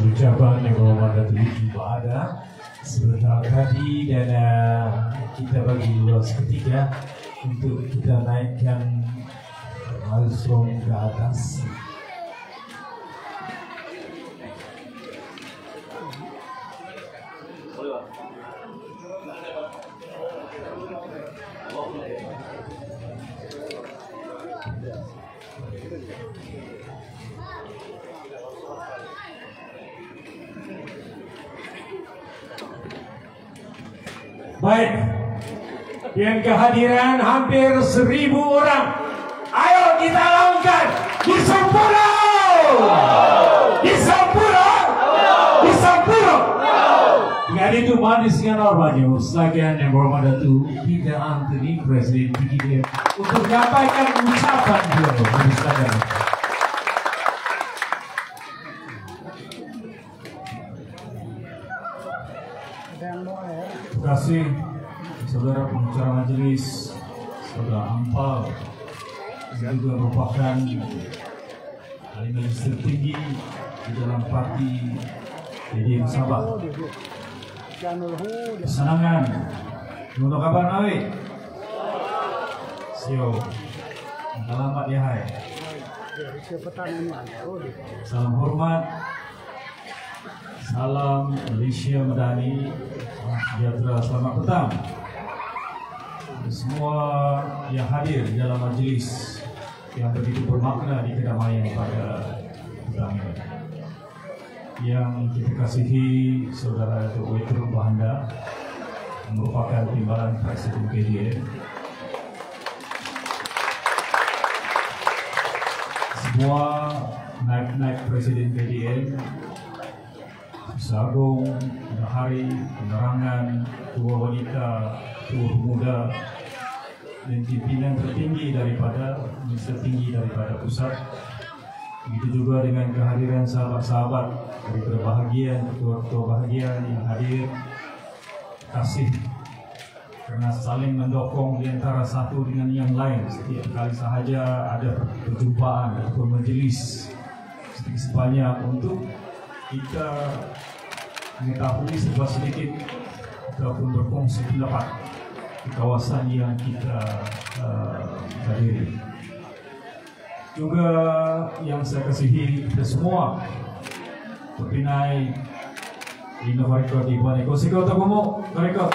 ucapan yang bermanfaat ibadah sebentar tadi, dan kita bagi luas ketiga untuk kita naikkan milestone ke atas. Baik, dengan kehadiran hampir 1.000 orang, ayo kita lakukan di Sampurna, di Sampurna, di Sampurna. Dengan itu manis dengan hormatnya, sebagian yang berhormat itu kita antri Presiden PDIPM untuk menyampaikan ucapan beliau. Terima kasih saudara pembicara majelis, saudara Ampal, yang juga merupakan ahli majelis tertinggi di dalam parti PDIPM Sabah. Kesenangan, menurut kabar nawi, sio, selamat ya hai. Salam hormat. Salam Malaysia Madani, sejahtera, selamat petang semua yang hadir di dalam majlis yang begitu bermakna di kedamaian pada petang ini. Yang kita kasihi saudara Datuk Wetrum Bahanda, yang merupakan timbalan Presiden PDIPM, semua naib-naib Presiden PDIPM, Sagung, Hari, penerangan, tua wanita, tua pemuda, dan pimpinan tertinggi daripada pusat. Begitu juga dengan kehadiran sahabat-sahabat dari berbahagian, ketua-ketua bahagian yang hadir. Kasih karena saling mendukung di antara satu dengan yang lain. Setiap kali sahaja ada perjumpaan ataupun majelis sedikit sebanyak untuk kita mengetahui sebuah sedikit ataupun berkongsi pendapat di kawasan yang kita hadiri. Juga yang saya kasihi kita semua, Pepinai Ino Varikot di Baneko Siko Tagomo Varikot.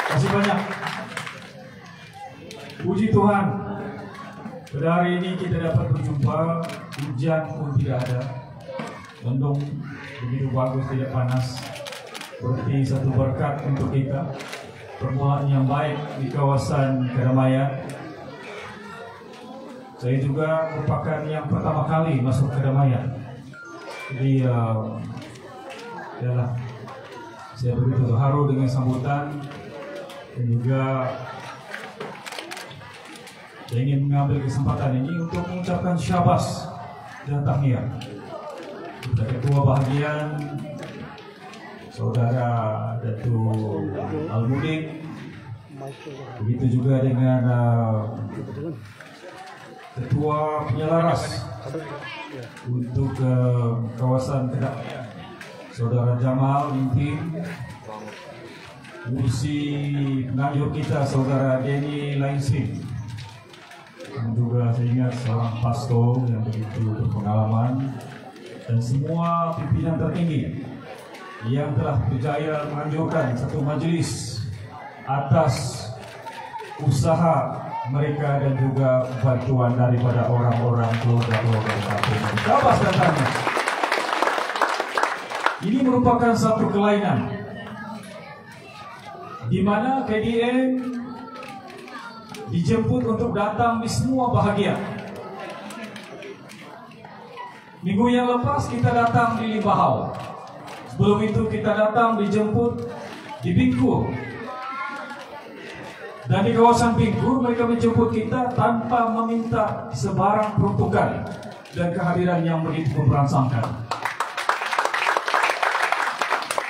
Kasih banyak. Puji Tuhan, pada hari ini kita dapat berjumpa. Hujan pun tidak ada, mendung begitu bagus, tidak panas. Berarti satu berkat untuk kita, permulaan yang baik di kawasan kedamaian. Saya juga merupakan yang pertama kali masuk kedamaian, jadi saya begitu terharu dengan sambutan, dan juga saya ingin mengambil kesempatan ini untuk mengucapkan syabas dan tahniah kepada ketua bahagian saudara Datuk Al-Mudik, begitu juga dengan ketua penyelaras untuk kawasan kedamaian saudara Jamal Intim, kursi penganjur kita saudara Denny Lainsin, dan juga saya ingat seorang pastor yang begitu berpengalaman, dan semua pimpinan tertinggi yang telah berjaya menganjurkan satu majelis atas usaha mereka dan juga bantuan daripada orang-orang keluarga-keluarga kampung. Syabas datanya. Ini merupakan satu kelainan di mana PDIPM dijemput untuk datang di semua bahagian. Minggu yang lepas kita datang di Limbahau. Sebelum itu kita datang dijemput di Bingkur. Dan di kawasan Bingkur mereka menjemput kita tanpa meminta sebarang peruntukan dan kehadiran yang begitu merangsangkan.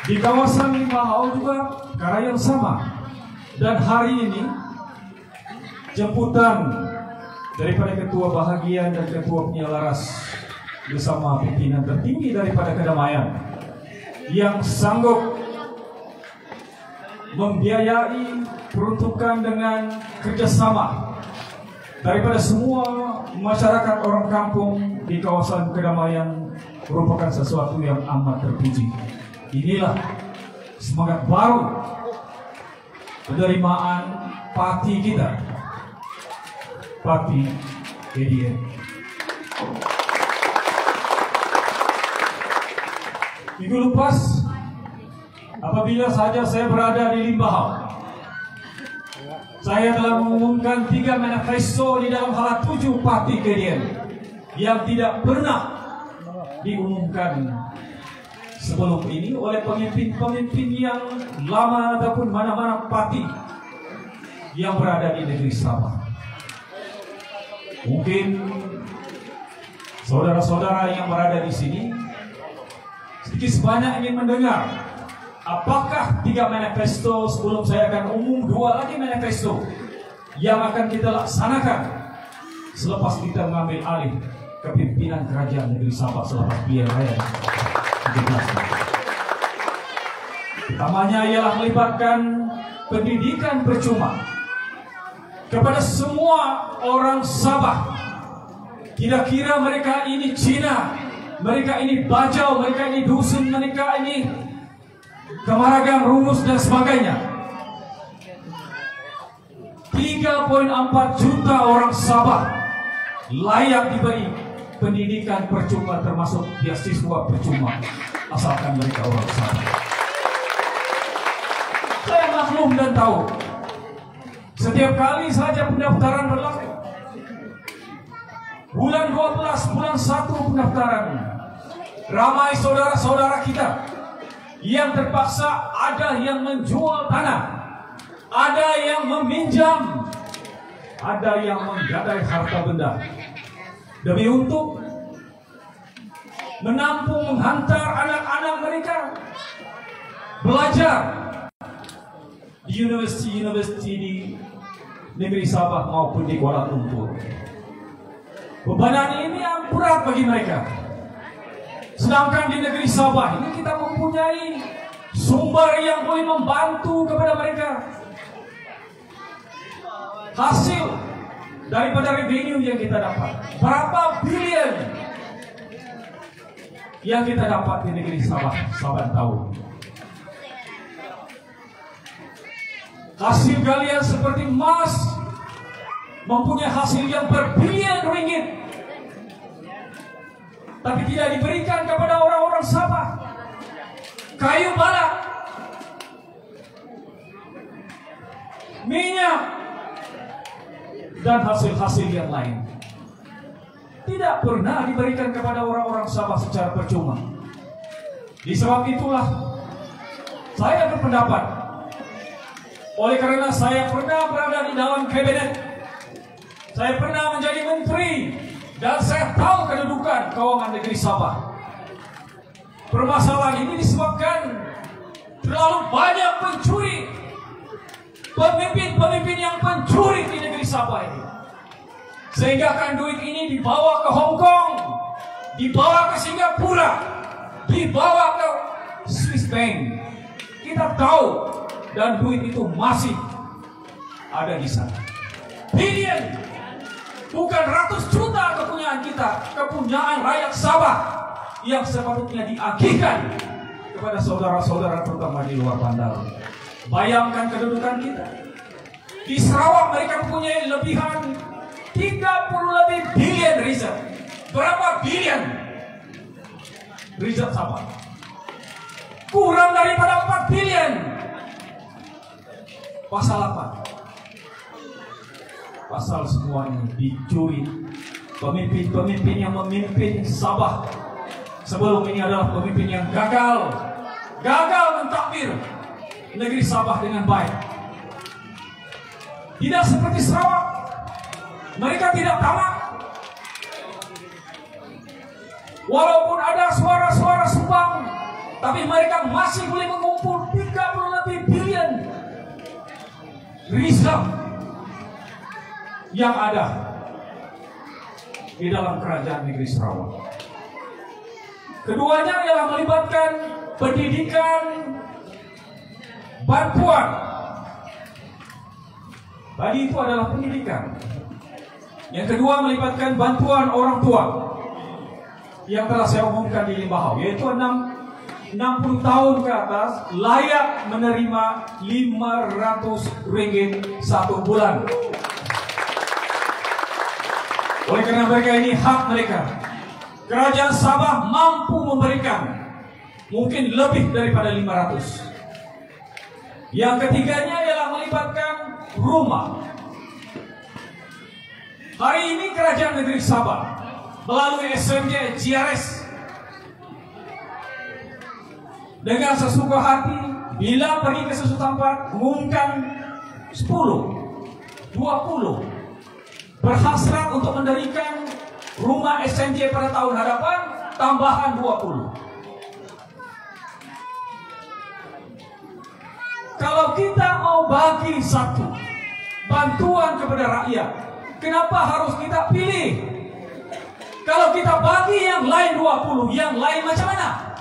Di kawasan Limbahau juga cara yang sama. Dan hari ini jemputan daripada ketua bahagian dan ketua penyelaras bersama pimpinan tertinggi daripada kedamaian yang sanggup membiayai peruntukan dengan kerjasama daripada semua masyarakat orang kampung di kawasan kedamaian merupakan sesuatu yang amat terpuji. Inilah semangat baru penerimaan parti kita, Parti KDN. Minggu lepas, apabila saja saya berada di Limbahau, saya telah mengumumkan 3 manifesto di dalam hala 7 Parti KDN yang tidak pernah diumumkan sebelum ini oleh pemimpin-pemimpin yang lama ataupun mana-mana parti yang berada di negeri Sabah. Mungkin saudara-saudara yang berada di sini sedikit sebanyak ingin mendengar apakah 3 manifesto sebelum saya akan umum 2 lagi manifesto yang akan kita laksanakan selepas kita mengambil alih kepimpinan kerajaan negeri Sabah selepas pilihan raya 17. Pertamanya ialah melibatkan pendidikan percuma kepada semua orang Sabah. Tidak kira mereka ini Cina, mereka ini Bajau, mereka ini Dusun, mereka ini Kamaragang, Rungus dan sebagainya. 3,4 juta orang Sabah layak diberi pendidikan percuma termasuk beasiswa percuma asalkan mereka orang Sabah. Saya maklum dan tahu setiap kali saja pendaftaran berlaku, bulan 12, bulan 1 pendaftaran, ramai saudara-saudara kita yang terpaksa ada yang menjual tanah, ada yang meminjam, ada yang menggadai harta benda demi untuk menampung menghantar anak-anak mereka belajar di universiti di negeri Sabah maupun di Kuala Lumpur. Bebanan ini yang berat bagi mereka. Sedangkan di negeri Sabah ini kita mempunyai sumber yang boleh membantu kepada mereka. Hasil daripada revenue yang kita dapat, berapa bilion yang kita dapat di negeri Sabah, saban tahun. Hasil galian seperti emas mempunyai hasil yang berbilion ringgit, tapi tidak diberikan kepada orang-orang Sabah. Kayu bara, minyak, dan hasil-hasil yang lain tidak pernah diberikan kepada orang-orang Sabah secara percuma. Di sebab itulah saya berpendapat, oleh karena saya pernah berada di dalam kabinet, saya pernah menjadi menteri, dan saya tahu kedudukan keuangan negeri Sabah. Permasalahan ini disebabkan terlalu banyak pencuri, pemimpin-pemimpin yang pencuri di negeri Sabah ini, sehingga kan duit ini dibawa ke Hong Kong, dibawa ke Singapura, dibawa ke Swiss Bank. Kita tahu, dan duit itu masih ada di sana. Bilion, bukan ratus juta kepunyaan kita, kepunyaan rakyat Sabah yang sepatutnya diagihkan kepada saudara-saudara terutama di luar bandar. Bayangkan kedudukan kita. Di Sarawak mereka mempunyai lebihan 30 lebih bilion reserve. Berapa bilion reserve Sabah? Kurang daripada 4 bilion. Pasal apa? Pasal semua ini dicuri. Pemimpin-pemimpin yang memimpin Sabah sebelum ini adalah pemimpin yang gagal mentadbir negeri Sabah dengan baik. Tidak seperti Sarawak, mereka tidak tamak. Walaupun ada suara-suara sumbang, tapi mereka masih boleh mengumpul 30 lebih bilion reserve yang ada di dalam kerajaan negeri Sarawak. Keduanya ialah melibatkan pendidikan, bantuan. Tadi itu adalah pendidikan. Yang kedua melibatkan bantuan orang tua yang telah saya umumkan di Limbahau, yaitu 60 tahun ke atas layak menerima Rp500 satu bulan. Oleh karena mereka ini hak mereka. Kerajaan Sabah mampu memberikan mungkin lebih daripada 500. Yang ketiganya ialah melibatkan rumah. Hari ini Kerajaan Negeri Sabah melalui SMJ GRS dengan sesuka hati bila pergi ke sesuatu tempat mengumumkan 10, 20 berhasrat untuk mendirikan rumah SMJ pada tahun hadapan, tambahan 20. Kalau kita mau bagi satu bantuan kepada rakyat, kenapa harus kita pilih? Kalau kita bagi yang lain 20, yang lain macam mana?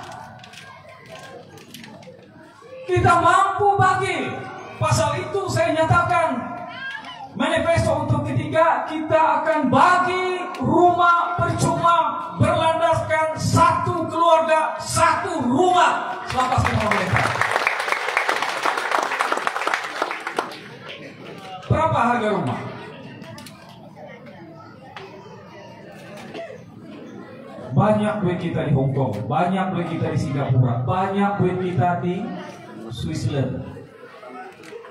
Kita mampu bagi. Pasal itu saya nyatakan manifesto untuk ketiga, kita akan bagi rumah percuma berlandaskan satu keluarga, satu rumah selepas pemerintah. Berapa harga rumah? Banyak duit kita di Hong Kong, banyak duit kita di Singapura, banyak duit kita di Switzerland.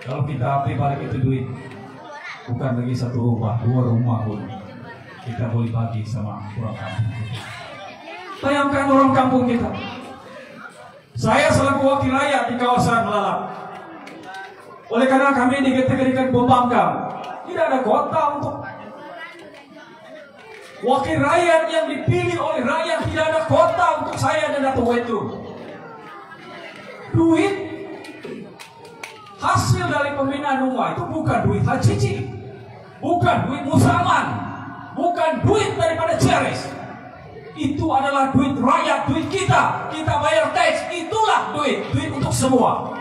Kalau kita ambil balik itu duit, bukan lagi satu rumah, 2 rumah pun kita boleh bagi sama orang kampung. Bayangkan orang kampung kita. Saya selaku wakil rakyat di kawasan Melalak. Oleh karena kami dikategorikan pembangkang, tidak ada kota untuk wakil rakyat yang dipilih oleh rakyat, tidak ada kota untuk saya dan Dato' Wetu. Duit hasil dari pembinaan rumah itu bukan duit Haji, bukan duit Musaman, bukan duit daripada Ceres. Itu adalah duit rakyat, duit kita. Kita bayar tax, itulah duit untuk semua.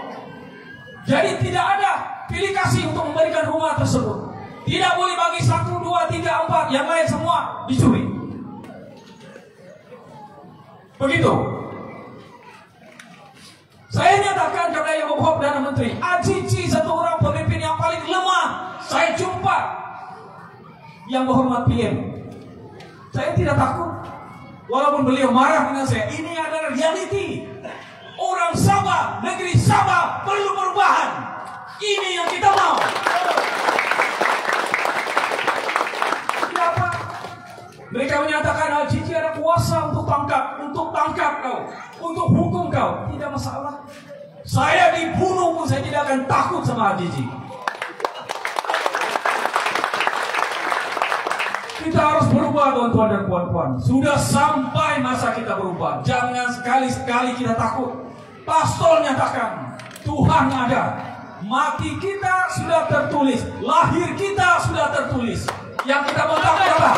Jadi tidak ada pilih kasih untuk memberikan rumah tersebut. Tidak boleh bagi 1, 2, 3, 4, yang lain semua dicuri. Begitu. Saya nyatakan kepada Yang Maha Perdana Menteri, Azizi satu orang pemimpin yang paling lemah saya jumpa. Yang berhormat PM, saya tidak takut. Walaupun beliau marah dengan saya, ini adalah reality. Orang Sabah, negeri Sabah perlu perubahan. Ini yang kita mau. Kenapa? Mereka menyatakan Azizi ada kuasa untuk tangkap kau, untuk hukum kau. Tidak masalah. Saya dibunuh pun saya tidak akan takut sama Azizi. Kita harus berubah, tuan-tuan dan puan-puan. Sudah sampai masa kita berubah. Jangan sekali-sekali kita takut. Pastor nyatakan Tuhan ada. Mati kita sudah tertulis, lahir kita sudah tertulis. Yang kita mau takut apa?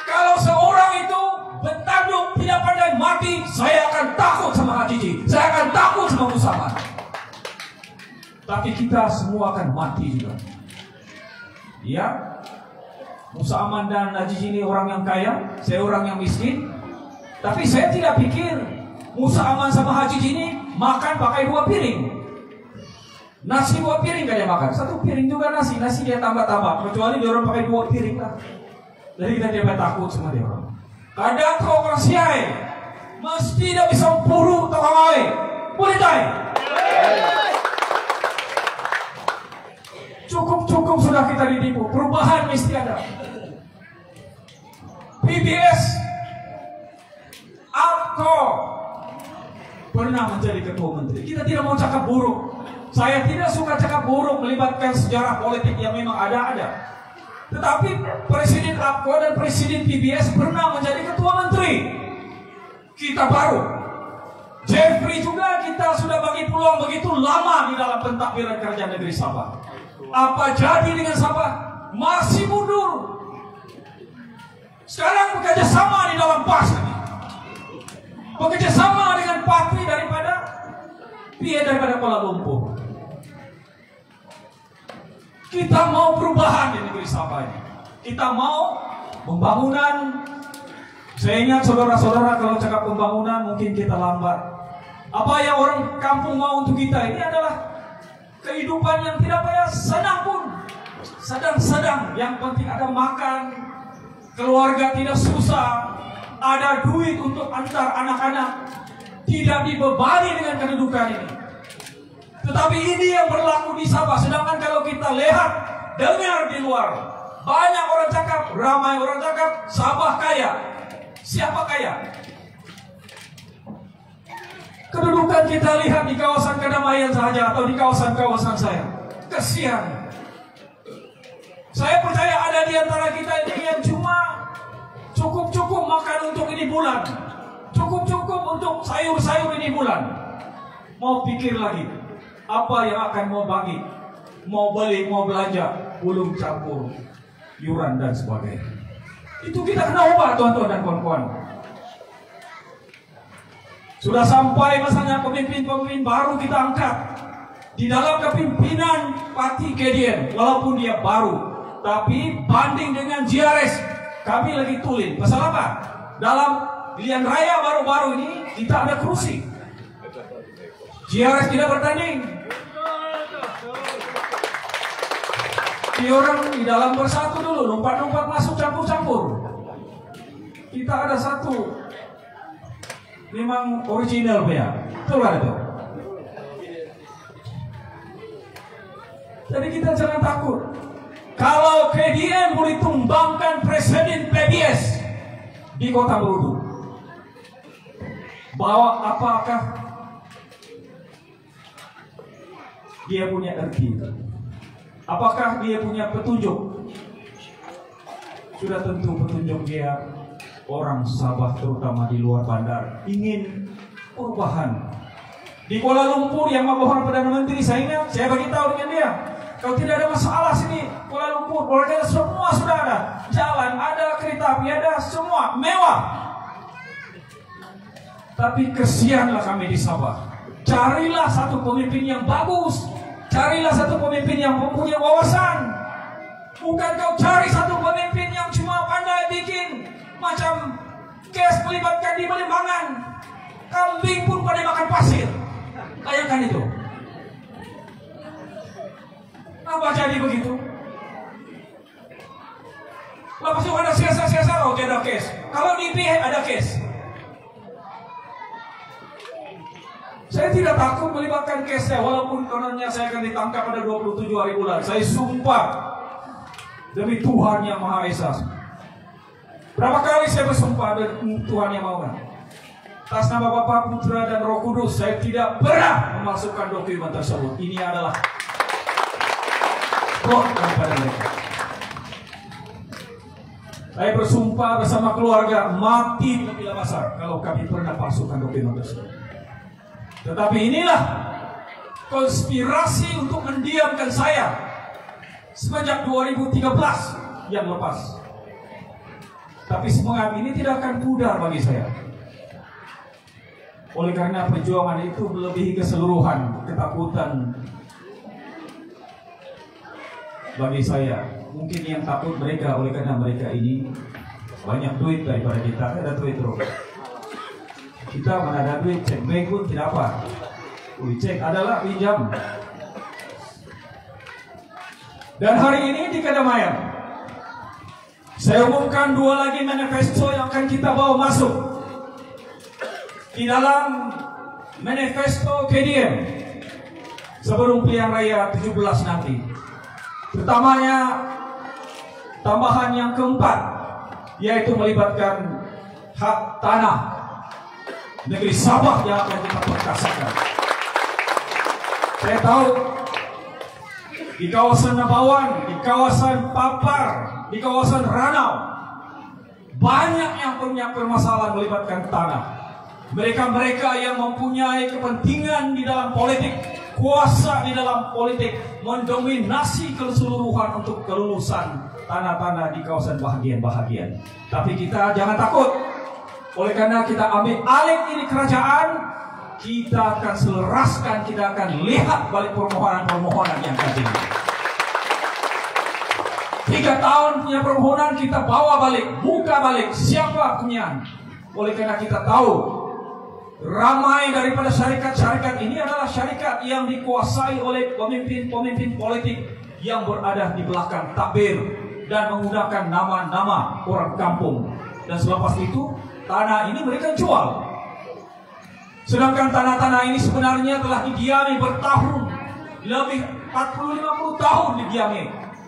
Kalau seorang itu bertanduk tidak pandai mati, saya akan takut sama Haji, saya akan takut sama Musaman. Tapi kita semua akan mati juga. Ya, Musaman dan Haji ini orang yang kaya, saya orang yang miskin. Tapi saya tidak pikir Musaman sama Haji ini makan pakai 2 piring. Nasi 2 piring gak dia makan, 1 piring juga nasi dia tambah-tambah. Kecuali dia orang pakai 2 piring lah. Jadi kita tidak takut sama dia orang. Kadang kau orang siai, mesti dia bisa puru atau kawai. Boleh tak? Cukup sudah kita ditipu. Perubahan mesti ada. PBS Apko pernah menjadi ketua menteri. Kita tidak mau cakap buruk. Saya tidak suka cakap buruk melibatkan sejarah politik yang memang ada. Tetapi Presiden Apko dan Presiden PBS pernah menjadi ketua menteri. Kita baru. Jeffrey juga kita sudah bagi peluang begitu lama di dalam pentadbiran Kerajaan Negeri Sabah. Apa jadi dengan Sabah? Masih mundur. Sekarang bekerja sama di dalam rampas ini. Bekerja sama dengan Patri daripada Kuala Lumpur. Kita mau perubahan di negeri Sabah ini. Kita mau pembangunan. Saya ingat saudara-saudara kalau cakap pembangunan mungkin kita lambat. Apa yang orang kampung mau untuk kita ini adalah kehidupan yang tidak payah senang pun. Sedang-sedang, yang penting ada makan, keluarga tidak susah, ada duit untuk antar anak-anak, tidak dibebani dengan kedudukan ini. Tetapi ini yang berlaku di Sabah. Sedangkan kalau kita lihat, dengar di luar, banyak orang cakap, ramai orang cakap, Sabah kaya. Siapa kaya? Kedudukan kita lihat di kawasan Kedamaian saja atau di kawasan-kawasan saya. Kesian. Saya percaya ada di antara kita ini yang cuma cukup-cukup makan untuk ini bulan. Cukup-cukup untuk sayur-sayur ini bulan. Mau pikir lagi. Apa yang akan mau bagi? Mau beli, mau belanja. Belum campur yuran dan sebagainya. Itu kita kena ubah, tuan-tuan dan kawan-kawan. Sudah sampai masanya pemimpin-pemimpin baru kita angkat di dalam kepimpinan Parti KDN. Walaupun dia baru, tapi banding dengan JRS, kami lagi tulis. Pasal apa? Dalam pilihan raya baru-baru ini kita ada kursi. JRS tidak bertanding. Di orang di dalam bersatu dulu, lompat-lompat masuk campur-campur. Kita ada satu, memang original punya, betul kan itu? Jadi kita jangan takut. Kalau KDN boleh tumbangkan Presiden PBS di Kota Berudu, bahwa apakah dia punya erti? Apakah dia punya petunjuk? Sudah tentu petunjuk dia orang Sabah terutama di luar bandar ingin perubahan. Di Kuala Lumpur yang membawa Perdana Menteri, saya beritahu dengan dia, kalau tidak ada masalah sini Kuala Lumpur, Kuala semua sudah ada, jalan ada, kereta api ada, semua mewah. Tapi kesianlah kami di Sabah. Carilah satu pemimpin yang bagus. Carilah satu pemimpin yang mempunyai wawasan. Bukan kau cari satu pemimpin yang cuma pandai bikin macam kes melibatkan di Belimbangan. Kambing pun pada makan pasir. Bayangkan itu. Apa jadi begitu? Lepas itu ada siasat-siasat, oh tidak ada kes. Kalau di PH ada kes. Saya tidak takut melibatkan kesnya, walaupun kononnya saya akan ditangkap pada 27 hari bulan. Saya sumpah demi Tuhan yang Maha Esa. Berapa kali saya bersumpah demi Tuhan yang Maha Esa. Atas nama Bapa, Putra dan Roh Kudus, saya tidak pernah memasukkan dokumen tersebut. Ini adalah plot daripada mereka. Saya bersumpah bersama keluarga mati bila masa kalau kami pernah masukkan dokumen tersebut. Tetapi inilah konspirasi untuk mendiamkan saya semenjak 2013 yang lepas. Tapi semangat ini tidak akan pudar bagi saya. Oleh karena perjuangan itu melebihi keseluruhan ketakutan bagi saya. Mungkin yang takut mereka oleh karena mereka ini banyak duit daripada kita. Ada duit terus. Kita mana ada duit, cek bank pun tidak apa. Cek adalah pinjam. Dan hari ini di Kedamaian, saya umumkan 2 lagi manifesto yang akan kita bawa masuk di dalam manifesto KDN sebelum pilihan raya 17 nanti. Pertamanya, tambahan yang keempat, yaitu melibatkan hak tanah negeri Sabah yang akan kita perkasakan. Saya tahu di kawasan Nabawan, di kawasan Papar, di kawasan Ranau, banyak yang punya permasalahan melibatkan tanah. Mereka-mereka yang mempunyai kepentingan di dalam politik, kuasa di dalam politik, mendominasi keseluruhan untuk kelulusan tanah-tanah di kawasan bahagian-bahagian. Tapi kita jangan takut. Oleh karena kita ambil alih ini kerajaan, kita akan selaraskan, kita akan lihat balik permohonan-permohonan yang tadi. 3 tahun punya permohonan kita bawa balik, buka balik, siapa punya. Oleh karena kita tahu ramai daripada syarikat-syarikat ini adalah syarikat yang dikuasai oleh pemimpin-pemimpin politik yang berada di belakang takbir dan menggunakan nama-nama orang kampung. Dan selepas itu tanah ini mereka jual. Sedangkan tanah-tanah ini sebenarnya telah didiami bertahun, lebih 40-50 tahun didiami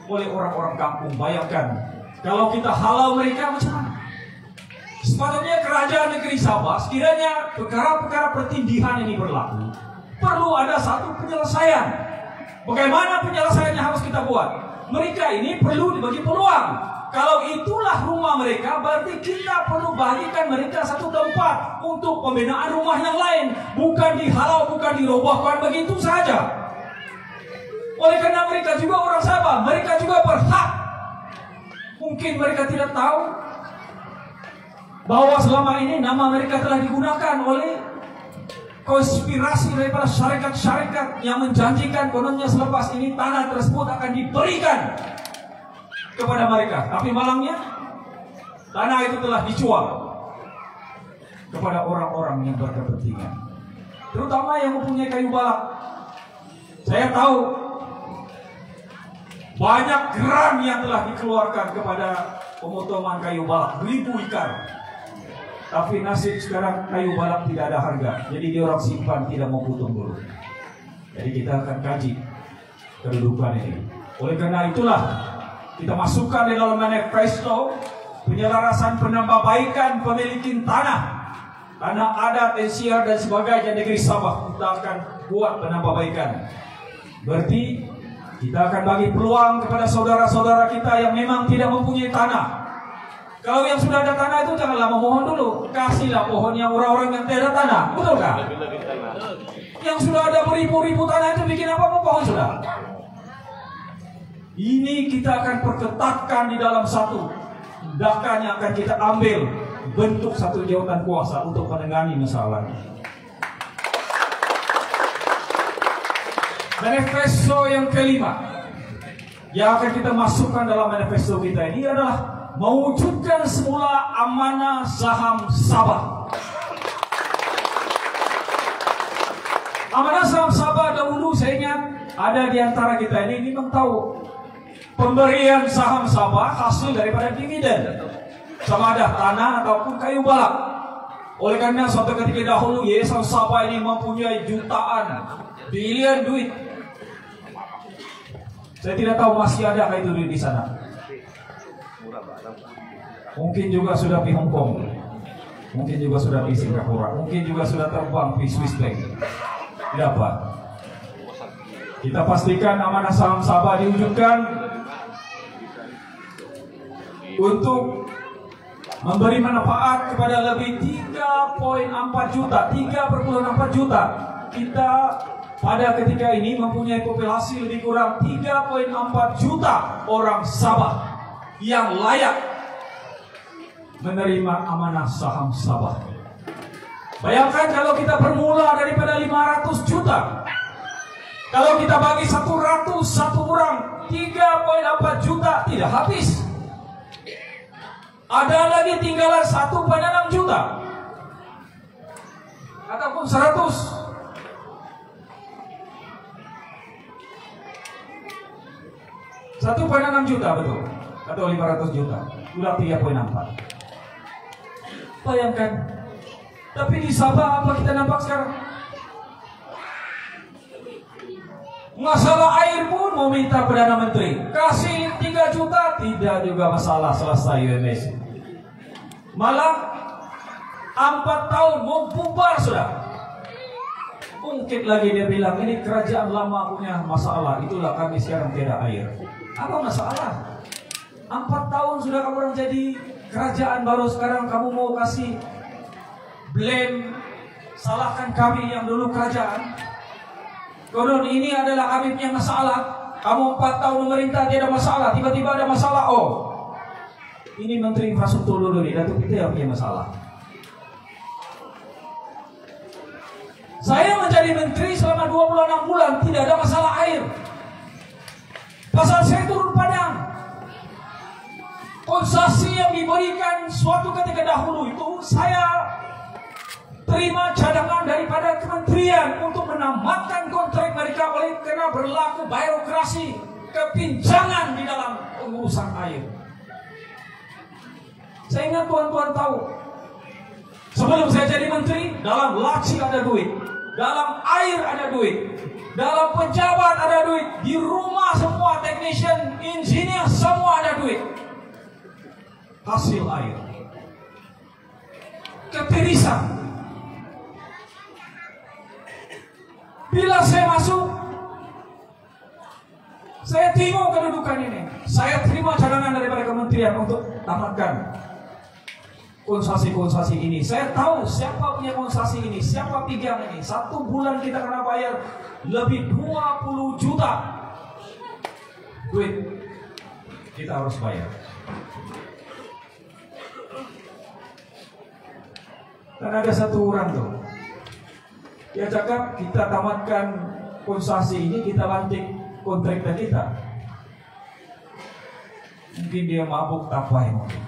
oleh orang-orang kampung. Bayangkan kalau kita halau mereka macam mana? Sepatutnya kerajaan negeri Sabah, sekiranya perkara-perkara pertindihan ini berlaku, perlu ada satu penyelesaian. Bagaimana penyelesaiannya harus kita buat? Mereka ini perlu dibagi peluang. Kalau itulah rumah mereka, berarti kita perlu bagikan mereka satu tempat untuk pembinaan rumah yang lain. Bukan dihalau, bukan dirobohkan begitu saja. Oleh karena mereka juga orang Sabah, mereka juga berhak. Mungkin mereka tidak tahu bahwa selama ini nama mereka telah digunakan oleh konspirasi daripada syarikat-syarikat yang menjanjikan kononnya selepas ini tanah tersebut akan diberikan kepada mereka. Tapi malangnya tanah itu telah dijual kepada orang-orang yang berkepentingan, terutama yang mempunyai kayu balak. Saya tahu banyak geran yang telah dikeluarkan kepada pemotongan kayu balak, beribu ikan. Tapi nasib sekarang kayu balak tidak ada harga, jadi dia orang simpan, tidak mau potong dulu. Jadi kita akan kaji kedudukan ini. Oleh karena itulah kita masukkan di dalam manifesto penyelarasan penambahbaikan pemilikan tanah adat, NCR dan sebagainya negeri Sabah. Kita akan buat penambahbaikan. Berarti kita akan bagi peluang kepada saudara-saudara kita yang memang tidak mempunyai tanah. Kalau yang sudah ada tanah itu janganlah memohon dulu, kasihlah pohonnya orang-orang yang tidak ada tanah, betul kan? Yang sudah ada beribu-ribu tanah itu bikin apa pohon sudah? Ini kita akan perketatkan di dalam satu tindakan yang akan kita ambil, bentuk satu jawatan kuasa untuk menangani masalah. Manifesto yang kelima yang akan kita masukkan dalam manifesto kita ini adalah mewujudkan semula amanah saham Sabah. Amanah saham Sabah dahulu saya ingat ada di antara kita ini memang tahu pemberian saham Sabah hasil daripada dividen, sama ada tanah ataupun kayu balak. Oleh karena suatu ketika dahulu Yayasan Sabah ini mempunyai jutaan, bilion duit. Saya tidak tahu masih ada kayak itu duit di sana. Mungkin juga sudah di Hong Kong, mungkin juga sudah di Singapura, mungkin juga sudah terbang di Swiss Bank. Dapat. Kita pastikan amanah saham Sabah diwujudkan untuk memberi manfaat kepada lebih 3,4 juta, 3,4 juta. Kita pada ketika ini mempunyai populasi lebih kurang 3,4 juta orang Sabah yang layak menerima amanah saham Sabah. Bayangkan kalau kita bermula daripada 500 juta. Kalau kita bagi 100 satu orang, 3,4 juta tidak habis. Ada lagi tinggalan 1,6 juta ataupun 100. 1,6 juta betul, atau 500 juta, sudah 3,4. Bayangkan. Tapi di Sabah apa kita nampak sekarang? Masalah air pun mau minta Perdana Menteri kasih 3 juta, tidak juga masalah, selesai UMS. Malah 4 tahun mau bubar sudah. Ungkit lagi dia bilang ini kerajaan lama punya masalah, itulah kami sekarang tidak air. Apa masalah? 4 tahun sudah kamu orang jadi kerajaan, baru sekarang kamu mau kasih blame, salahkan kami yang dulu kerajaan. Konon ini adalah kami punya masalah. Kamu 4 tahun memerintah tidak ada masalah, tiba-tiba ada masalah. Oh, ini Menteri Infrastruktur dulu nih, Datuk kita yang punya masalah. Saya menjadi menteri selama 26 bulan tidak ada masalah air. Pasal saya turun padang. Konsesi yang diberikan suatu ketika dahulu itu saya terima cadangan daripada kementerian untuk menamatkan kontrak mereka oleh karena berlaku birokrasi kepinjangan di dalam pengurusan air. Saya ingat tuan-tuan tahu, sebelum saya jadi menteri, dalam laci ada duit, dalam air ada duit, dalam pejabat ada duit, di rumah semua technician, engineer semua ada duit. Hasil air, ketirisan. Bila saya masuk, saya terima kedudukan ini. Saya terima cadangan daripada kementerian untuk tamatkan konsesi ini. Saya tahu siapa punya konsesi ini, siapa pegang ini. 1 bulan kita kena bayar lebih 20 juta duit kita harus bayar. Dan ada satu orang tuh, dia cakap kita tamatkan konsesi ini, kita lantik kontraktor kita. Mungkin dia mabuk tapai mungkin.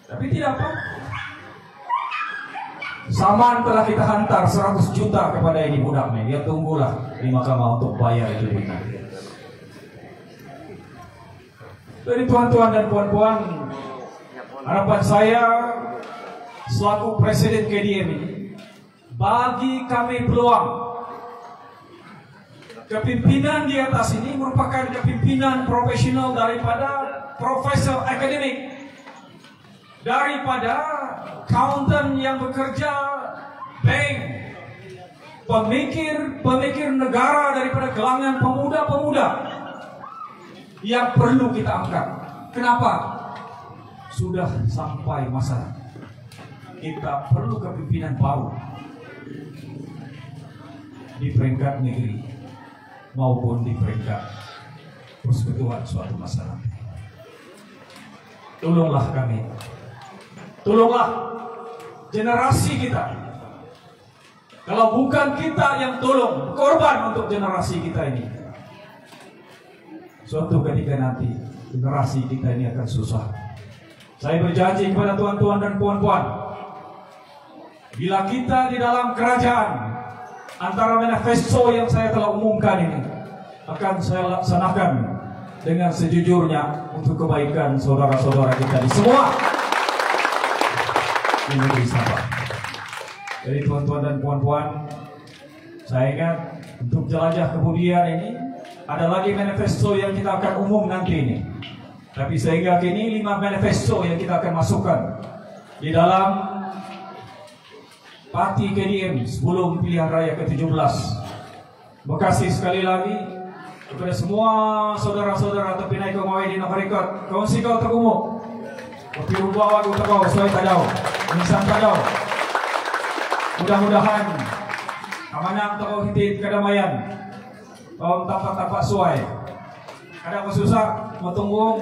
Tapi tidak apa. Saman telah kita hantar 100 juta kepada ini budaknya. Dia tunggulah di mahkamah untuk bayar itu duitnya. Jadi tuan-tuan dan puan-puan, harapan saya selaku Presiden KDM ini, bagi kami peluang. Kepimpinan di atas ini merupakan kepimpinan profesional daripada profesor akademik, daripada accountant yang bekerja bank, pemikir negara, daripada kalangan pemuda-pemuda yang perlu kita angkat. Kenapa? Sudah sampai masa kita perlu kepimpinan baru di peringkat negeri maupun di peringkat persekutuan suatu masalah. Tolonglah kami, tolonglah generasi kita. Kalau bukan kita yang tolong, korban untuk generasi kita ini, suatu ketika nanti generasi kita ini akan susah. Saya berjanji kepada tuan-tuan dan puan-puan, bila kita di dalam kerajaan, antara manifesto yang saya telah umumkan ini akan saya laksanakan dengan sejujurnya untuk kebaikan saudara-saudara kita di semua di negeri Sabah. Jadi tuan-tuan dan puan-puan, saya ingat untuk jelajah kemudian ini ada lagi manifesto yang kita akan umum nanti ini. Tapi sehingga kini 5 manifesto yang kita akan masukkan di dalam Parti KDM sebelum pilihan raya ke-17. Bekasi sekali lagi kepada semua saudara-saudara terpinai kau mawai di Nafarikat, kongsi kau terumuk kopi rubawa kau terkau suai tadau insan tadau. Mudah-mudahan amanang terkau hitit kedamaian kau tapak-tapak suai. Ada apa susah mau tunggu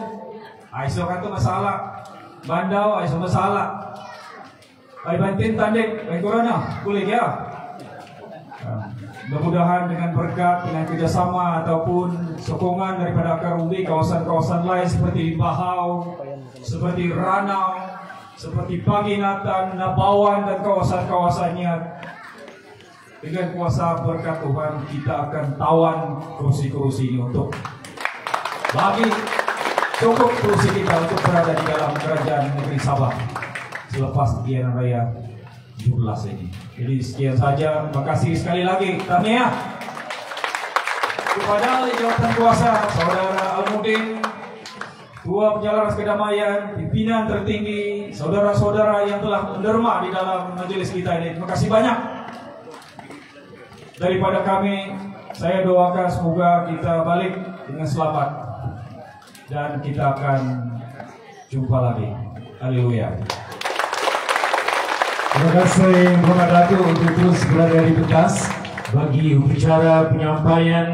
aiso kan tu masalah bandau aiso masalah. Ay bantin tanding, ay corona, boleh ya. Mudah-mudahan dengan berkat, dengan kerjasama ataupun sokongan daripada akar umbi kawasan-kawasan lain seperti Bahau, seperti Ranau, seperti Panginatan, Nabawan dan kawasan-kawasannya, dengan kuasa berkat Tuhan kita akan tawan kursi-kursi ini untuk bagi cukup kursi kita untuk berada di dalam kerajaan negeri Sabah selepas pilihan raya 17 ini. Jadi sekian saja. Terima kasih sekali lagi. Tahniah kepada jawatan kuasa Saudara Almudin, Ketua Penyelaras Kedamaian, pimpinan tertinggi, saudara-saudara yang telah menderma di dalam majelis kita ini. Terima kasih banyak. Daripada kami, saya doakan semoga kita balik dengan selamat dan kita akan jumpa lagi. Haleluya. Terima kasih Muhammad Datuk untuk terus berada di Bekas bagi upacara penyampaian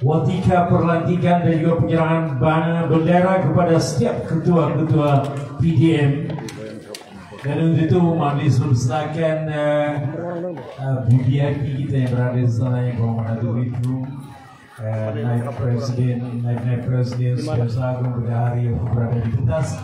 watika perlantikan dan juga penyerahan bendera kepada setiap ketua-ketua PDM Dan untuk itu Majelis mempersilakan VIP kita yang berada di sana yang berhormat itu, Naib Presiden Sekian Agung Bendahari yang berada di pentas